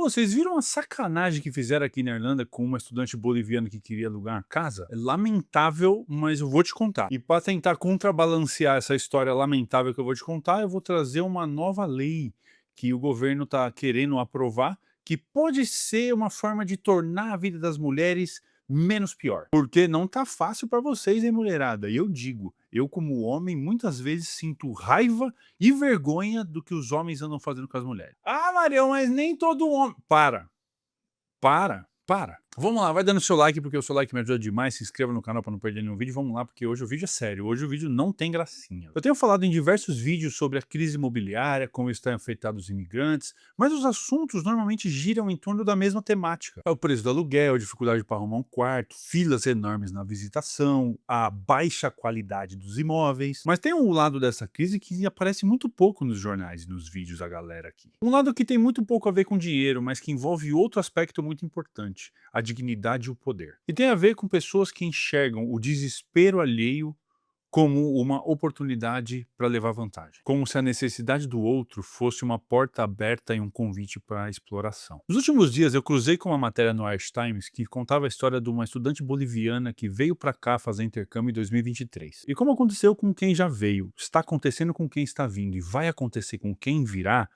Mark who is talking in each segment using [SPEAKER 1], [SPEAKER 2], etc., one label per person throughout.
[SPEAKER 1] Pô, vocês viram a sacanagem que fizeram aqui na Irlanda com uma estudante boliviana que queria alugar uma casa? É lamentável, mas eu vou te contar. E para tentar contrabalancear essa história lamentável que eu vou te contar, eu vou trazer uma nova lei que o governo está querendo aprovar, que pode ser uma forma de tornar a vida das mulheres menos pior. Porque não tá fácil para vocês, hein, mulherada? E eu digo, eu como homem muitas vezes sinto raiva e vergonha do que os homens andam fazendo com as mulheres. "Ah, Marião, mas nem todo homem". Para. Vamos lá, vai dando seu like, porque o seu like me ajuda demais. Se inscreva no canal para não perder nenhum vídeo. Vamos lá, porque hoje o vídeo é sério. Hoje o vídeo não tem gracinha. Eu tenho falado em diversos vídeos sobre a crise imobiliária, como isso tem afetado os imigrantes, mas os assuntos normalmente giram em torno da mesma temática. É o preço do aluguel, a dificuldade para arrumar um quarto, filas enormes na visitação, a baixa qualidade dos imóveis. Mas tem um lado dessa crise que aparece muito pouco nos jornais e nos vídeos da galera aqui. Um lado que tem muito pouco a ver com dinheiro, mas que envolve outro aspecto muito importante: a dignidade e o poder. E tem a ver com pessoas que enxergam o desespero alheio como uma oportunidade para levar vantagem, como se a necessidade do outro fosse uma porta aberta e um convite para a exploração. Nos últimos dias eu cruzei com uma matéria no Irish Times que contava a história de uma estudante boliviana que veio para cá fazer intercâmbio em 2023. E 23. E como aconteceu com quem já veio, está acontecendo com quem está vindo e vai acontecer com quem virá,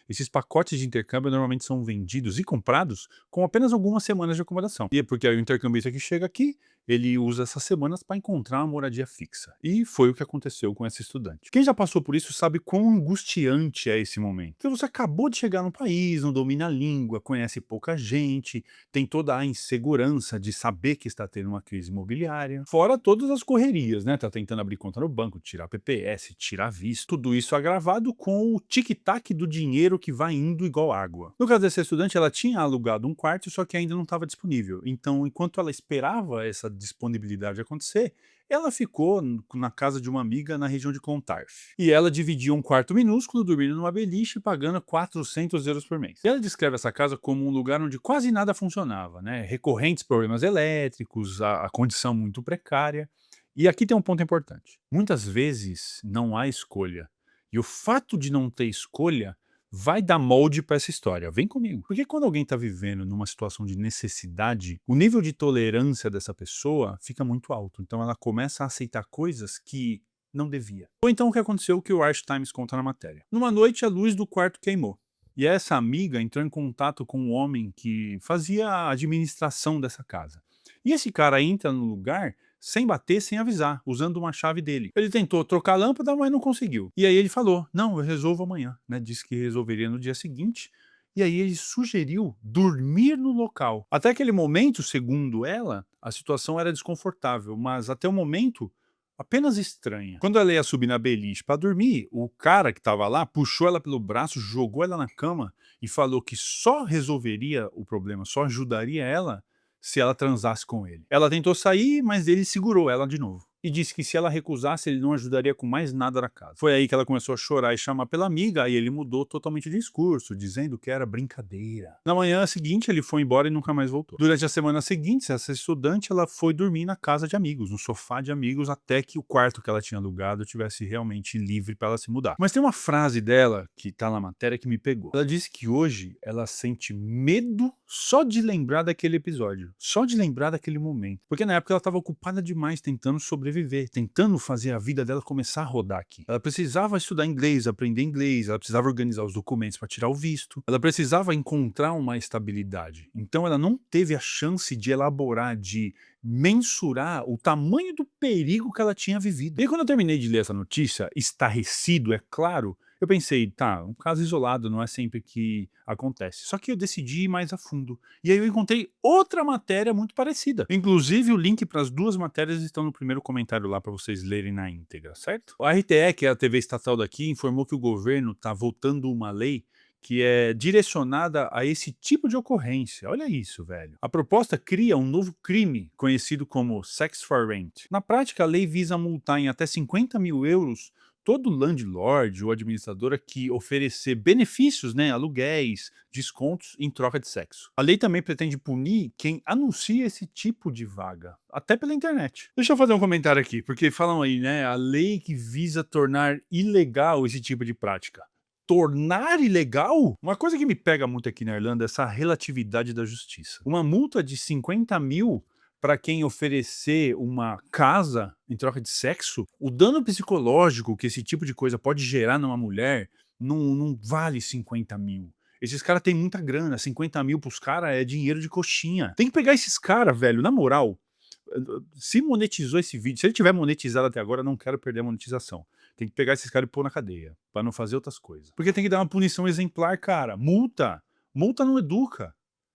[SPEAKER 1] esses pacotes de intercâmbio normalmente são vendidos e comprados com apenas algumas semanas de acomodação. E é porque aí o intercambista que chega aqui, ele usa essas semanas para encontrar uma moradia fixa. E foi o que aconteceu com essa estudante. Quem já passou por isso sabe quão angustiante é esse momento. Porque você acabou de chegar no país, não domina a língua, conhece pouca gente, tem toda a insegurança de saber que está tendo uma crise imobiliária. Fora todas as correrias, né? Tá tentando abrir conta no banco, tirar PPS, tirar visto. Tudo isso agravado com o tic-tac do dinheiro que vai indo igual água. No caso dessa estudante, ela tinha alugado um quarto, só que ainda não estava disponível. Então, enquanto ela esperava essa disponibilidade acontecer, ela ficou na casa de uma amiga na região de Clontarf. E ela dividia um quarto minúsculo, dormindo numa beliche, pagando 400 euros por mês. E ela descreve essa casa como um lugar onde quase nada funcionava, né? Recorrentes problemas elétricos, a condição muito precária. E aqui tem um ponto importante. Muitas vezes não há escolha. E o fato de não ter escolha vai dar molde para essa história. Vem comigo. Porque quando alguém está vivendo numa situação de necessidade, o nível de tolerância dessa pessoa fica muito alto. Então ela começa a aceitar coisas que não devia. Ou então o que aconteceu que o Irish Times conta na matéria. Numa noite a luz do quarto queimou. E essa amiga entrou em contato com um homem que fazia a administração dessa casa. E esse cara entra no lugar sem bater, sem avisar, usando uma chave dele. Ele tentou trocar a lâmpada, mas não conseguiu. E aí ele falou: "Não, eu resolvo amanhã", né? Disse que resolveria no dia seguinte. E aí ele sugeriu dormir no local. Até aquele momento, segundo ela, a situação era desconfortável, mas até o momento apenas estranha. Quando ela ia subir na beliche para dormir, o cara que estava lá puxou ela pelo braço, jogou ela na cama e falou que só resolveria o problema, só ajudaria ela se ela transasse com ele. Ela tentou sair, mas ele segurou ela de novo. E disse que se ela recusasse, ele não ajudaria com mais nada na casa. Foi aí que ela começou a chorar e chamar pela amiga, aí ele mudou totalmente o discurso, dizendo que era brincadeira. Na manhã seguinte, ele foi embora e nunca mais voltou. Durante as semanas seguintes, essa estudante ela foi dormir na casa de amigos, no sofá de amigos, até que o quarto que ela tinha alugado tivesse realmente livre para ela se mudar. Mas tem uma frase dela, que tá na matéria, que me pegou. Ela disse que hoje ela sente medo só de lembrar daquele episódio, só de lembrar daquele momento. Porque na época ela estava ocupada demais tentando sobreviver, tentando fazer a vida dela começar a rodar aqui. Ela precisava estudar inglês, aprender inglês, ela precisava organizar os documentos para tirar o visto, ela precisava encontrar uma estabilidade. Então ela não teve a chance de elaborar, de mensurar o tamanho do perigo que ela tinha vivido. E aí, quando eu terminei de ler essa notícia, estarrecido, é claro, eu pensei, tá, um caso isolado, não é sempre que acontece. Só que eu decidi ir mais a fundo. E aí eu encontrei outra matéria muito parecida. Inclusive, o link para as duas matérias estão no primeiro comentário lá para vocês lerem na íntegra, certo? O RTE, que é a TV estatal daqui, informou que o governo está votando uma lei que é direcionada a esse tipo de ocorrência. Olha isso, velho. A proposta cria um novo crime conhecido como Sex for Rent. Na prática, a lei visa multar em até 50 mil euros todo landlord ou administradora que oferecer benefícios, né, aluguéis, descontos em troca de sexo. A lei também pretende punir quem anuncia esse tipo de vaga, até pela internet. Deixa eu fazer um comentário aqui, porque falam aí, né, a lei que visa tornar ilegal esse tipo de prática. tornar ilegal? Uma coisa que me pega muito aqui na Irlanda é essa relatividade da justiça. Uma multa de 50.000 para quem oferecer uma casa em troca de sexo, o dano psicológico que esse tipo de coisa pode gerar numa mulher não vale 50.000. Esses caras têm muita grana, 50.000 pros caras é dinheiro de coxinha. Tem que pegar esses caras, velho, na moral. Se monetizou esse vídeo, se ele tiver monetizado até agora, eu não quero perder a monetização. Tem que pegar esses caras e pôr na cadeia, pra não fazer outras coisas. Porque tem que dar uma punição exemplar, cara. Multa. Multa não educa.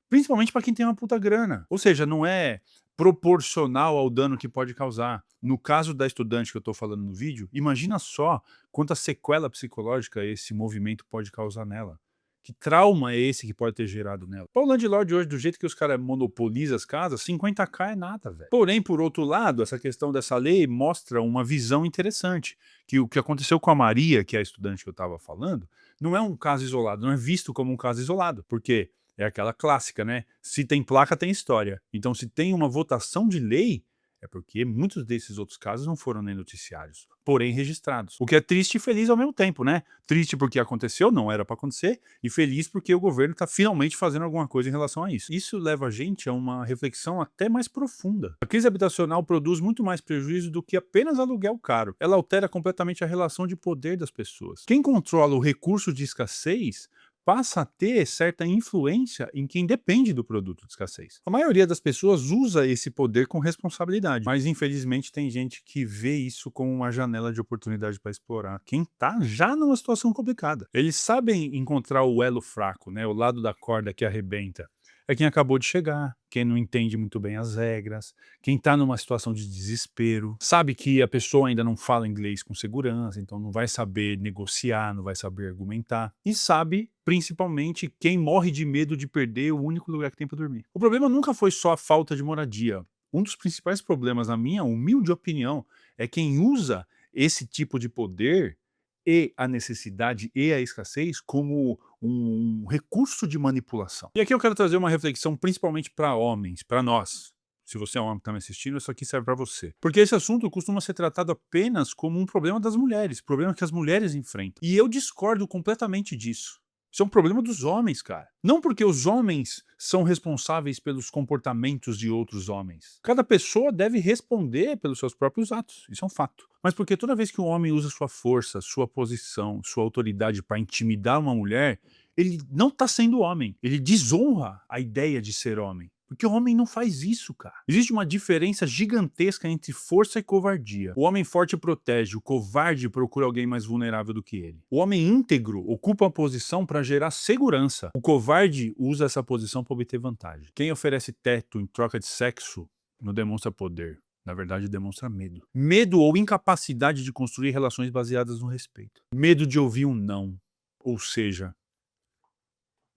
[SPEAKER 1] Principalmente pra quem tem uma puta grana. Ou seja, não é proporcional ao dano que pode causar. No caso da estudante que eu tô falando no vídeo, imagina só quanta sequela psicológica esse movimento pode causar nela. Que trauma é esse que pode ter gerado nela? Pô, o landlord hoje, do jeito que os caras monopolizam as casas, 50k é nada, velho. Porém, por outro lado, essa questão dessa lei mostra uma visão interessante, que o que aconteceu com a Maria, que é a estudante que eu estava falando, não é um caso isolado, não é visto como um caso isolado, porque é aquela clássica, né? Se tem placa, tem história. Então, se tem uma votação de lei, é porque muitos desses outros casos não foram nem noticiários, porém registrados. O que é triste e feliz ao mesmo tempo, né? Triste porque aconteceu, não era para acontecer, e feliz porque o governo está finalmente fazendo alguma coisa em relação a isso. Isso leva a gente a uma reflexão até mais profunda. A crise habitacional produz muito mais prejuízo do que apenas aluguel caro. Ela altera completamente a relação de poder das pessoas. Quem controla o recurso de escassez passa a ter certa influência em quem depende do produto de escassez. A maioria das pessoas usa esse poder com responsabilidade, mas infelizmente tem gente que vê isso como uma janela de oportunidade para explorar quem tá já numa situação complicada. Eles sabem encontrar o elo fraco, né, o lado da corda que arrebenta. É quem acabou de chegar, quem não entende muito bem as regras, quem está numa situação de desespero, sabe que a pessoa ainda não fala inglês com segurança, então não vai saber negociar, não vai saber argumentar, e sabe, principalmente, quem morre de medo de perder o único lugar que tem para dormir. O problema nunca foi só a falta de moradia. Um dos principais problemas, na minha humilde opinião, é quem usa esse tipo de poder e a necessidade e a escassez como um recurso de manipulação. E aqui eu quero trazer uma reflexão principalmente para homens, para nós. Se você é um homem que está me assistindo, isso aqui serve para você. Porque esse assunto costuma ser tratado apenas como um problema das mulheres, problema que as mulheres enfrentam. E eu discordo completamente disso. Isso é um problema dos homens, cara. Não porque os homens são responsáveis pelos comportamentos de outros homens. Cada pessoa deve responder pelos seus próprios atos. Isso é um fato. Mas porque toda vez que um homem usa sua força, sua posição, sua autoridade para intimidar uma mulher, ele não está sendo homem. Ele desonra a ideia de ser homem. Porque o homem não faz isso, cara. Existe uma diferença gigantesca entre força e covardia. O homem forte protege, o covarde procura alguém mais vulnerável do que ele. O homem íntegro ocupa a posição para gerar segurança. O covarde usa essa posição para obter vantagem. Quem oferece teto em troca de sexo não demonstra poder. Na verdade, demonstra medo. Medo ou incapacidade de construir relações baseadas no respeito. Medo de ouvir um não. Ou seja,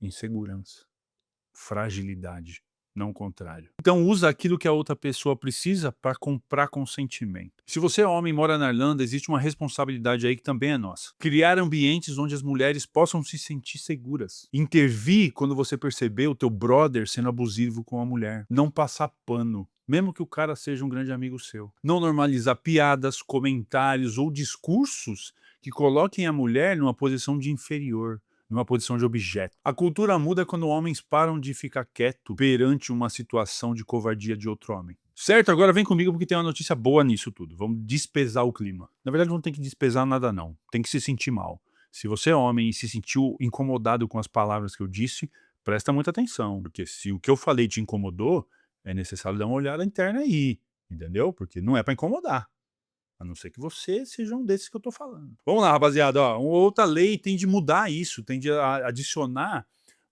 [SPEAKER 1] insegurança, fragilidade. Não o contrário. Então usa aquilo que a outra pessoa precisa para comprar consentimento. Se você é homem e mora na Irlanda, existe uma responsabilidade aí que também é nossa. Criar ambientes onde as mulheres possam se sentir seguras. Intervir quando você perceber o teu brother sendo abusivo com a mulher. Não passar pano. Mesmo que o cara seja um grande amigo seu. Não normalizar piadas, comentários ou discursos que coloquem a mulher numa posição de inferior. Numa posição de objeto. A cultura muda quando homens param de ficar quieto perante uma situação de covardia de outro homem. Certo? Agora vem comigo porque tem uma notícia boa nisso tudo. Vamos despesar o clima. Na verdade não tem que despesar nada não. Tem que se sentir mal. Se você é homem e se sentiu incomodado com as palavras que eu disse, presta muita atenção. Porque se o que eu falei te incomodou, é necessário dar uma olhada interna aí. Entendeu? Porque não é para incomodar. A não ser que você seja um desses que eu tô falando. Vamos lá, rapaziada, ó, uma outra lei tem de mudar isso, tem de adicionar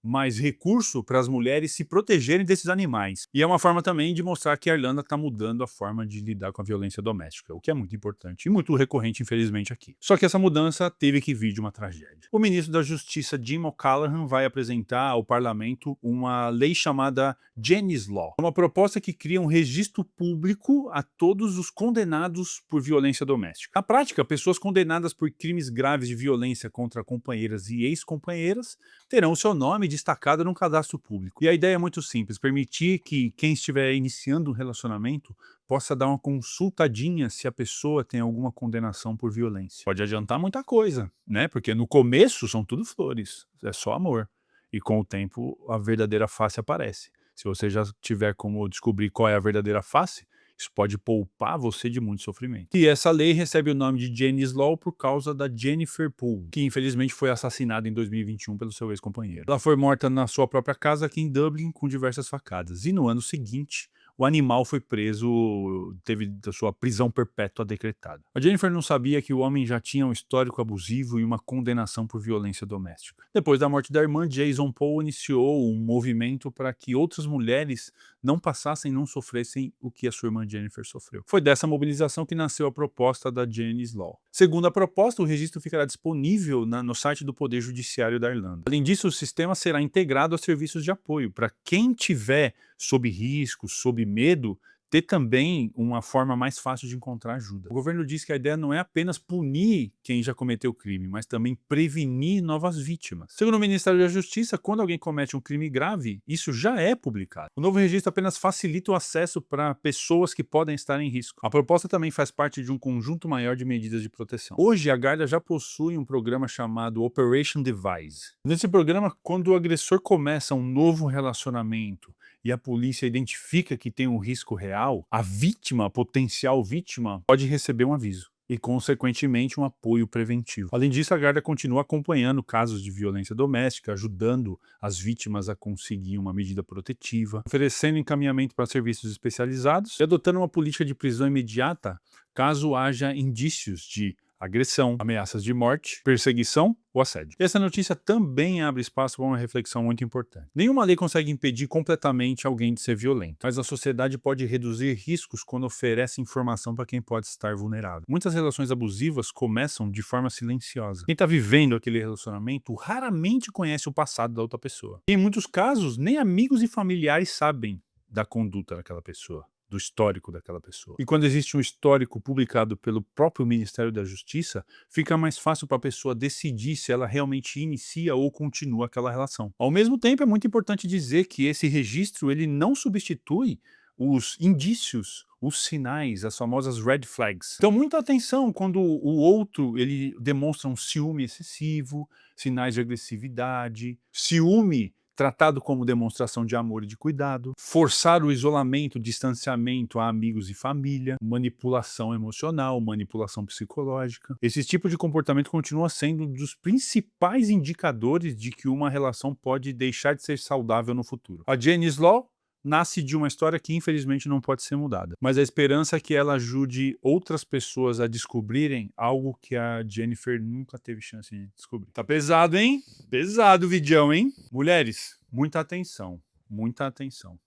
[SPEAKER 1] mais recurso para as mulheres se protegerem desses animais. E é uma forma também de mostrar que a Irlanda está mudando a forma de lidar com a violência doméstica, o que é muito importante e muito recorrente, infelizmente, aqui. Só que essa mudança teve que vir de uma tragédia. O ministro da Justiça, Jim O'Callaghan, vai apresentar ao parlamento uma lei chamada Jeni's Law, uma proposta que cria um registro público a todos os condenados por violência doméstica. Na prática, pessoas condenadas por crimes graves de violência contra companheiras e ex-companheiras terão seu nome destacada num cadastro público. E a ideia é muito simples, permitir que quem estiver iniciando um relacionamento possa dar uma consultadinha se a pessoa tem alguma condenação por violência. Pode adiantar muita coisa, né? Porque no começo são tudo flores, é só amor. E com o tempo a verdadeira face aparece. Se você já tiver como descobrir qual é a verdadeira face, isso pode poupar você de muito sofrimento. E essa lei recebe o nome de Jeni's Law por causa da Jennifer Poole, que infelizmente foi assassinada em 2021 pelo seu ex-companheiro. Ela foi morta na sua própria casa aqui em Dublin com diversas facadas. E no ano seguinte, o animal foi preso, teve a sua prisão perpétua decretada. A Jennifer não sabia que o homem já tinha um histórico abusivo e uma condenação por violência doméstica. Depois da morte da irmã, Jason Paul iniciou um movimento para que outras mulheres não passassem, não sofressem o que a sua irmã Jennifer sofreu. Foi dessa mobilização que nasceu a proposta da Jeni's Law. Segundo a proposta, o registro ficará disponível no site do Poder Judiciário da Irlanda. Além disso, o sistema será integrado a serviços de apoio para quem tiver sob risco, sob medo, ter também uma forma mais fácil de encontrar ajuda. O governo diz que a ideia não é apenas punir quem já cometeu o crime, mas também prevenir novas vítimas. Segundo o Ministério da Justiça, quando alguém comete um crime grave, isso já é publicado. O novo registro apenas facilita o acesso para pessoas que podem estar em risco. A proposta também faz parte de um conjunto maior de medidas de proteção. Hoje, a Garda já possui um programa chamado Operation Devise. Nesse programa, quando o agressor começa um novo relacionamento e a polícia identifica que tem um risco real, a vítima, a potencial vítima, pode receber um aviso e, consequentemente, um apoio preventivo. Além disso, a Garda continua acompanhando casos de violência doméstica, ajudando as vítimas a conseguir uma medida protetiva, oferecendo encaminhamento para serviços especializados e adotando uma política de prisão imediata caso haja indícios de agressão, ameaças de morte, perseguição ou assédio. Essa notícia também abre espaço para uma reflexão muito importante. Nenhuma lei consegue impedir completamente alguém de ser violento, mas a sociedade pode reduzir riscos quando oferece informação para quem pode estar vulnerável. Muitas relações abusivas começam de forma silenciosa. Quem está vivendo aquele relacionamento raramente conhece o passado da outra pessoa. E em muitos casos, nem amigos e familiares sabem da conduta daquela pessoa, do histórico daquela pessoa. E quando existe um histórico publicado pelo próprio Ministério da Justiça, fica mais fácil para a pessoa decidir se ela realmente inicia ou continua aquela relação. Ao mesmo tempo, é muito importante dizer que esse registro ele não substitui os indícios, os sinais, as famosas red flags. Então, muita atenção quando o outro ele demonstra um ciúme excessivo, sinais de agressividade, ciúme tratado como demonstração de amor e de cuidado, forçar o isolamento, o distanciamento a amigos e família, manipulação emocional, manipulação psicológica. Esse tipo de comportamento continua sendo um dos principais indicadores de que uma relação pode deixar de ser saudável no futuro. A Jeni's Law nasce de uma história que infelizmente não pode ser mudada, mas a esperança é que ela ajude outras pessoas a descobrirem algo que a Jennifer nunca teve chance de descobrir. Tá pesado, hein? Pesado o vidião, hein? Mulheres, muita atenção, muita atenção.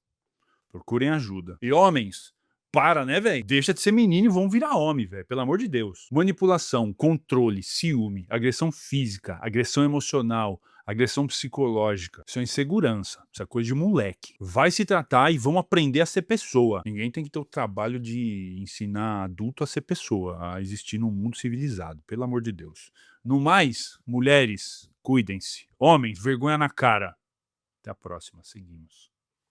[SPEAKER 1] Procurem ajuda. E homens, para, né, velho? Deixa de ser menino e vão virar homem, velho. Pelo amor de Deus. Manipulação, controle, ciúme, agressão física, agressão emocional, agressão psicológica. Isso é insegurança. Isso é coisa de moleque. Vai se tratar e vão aprender a ser pessoa. Ninguém tem que ter o trabalho de ensinar adulto a ser pessoa, a existir num mundo civilizado. Pelo amor de Deus. No mais, mulheres, cuidem-se. Homens, vergonha na cara. Até a próxima. Seguimos.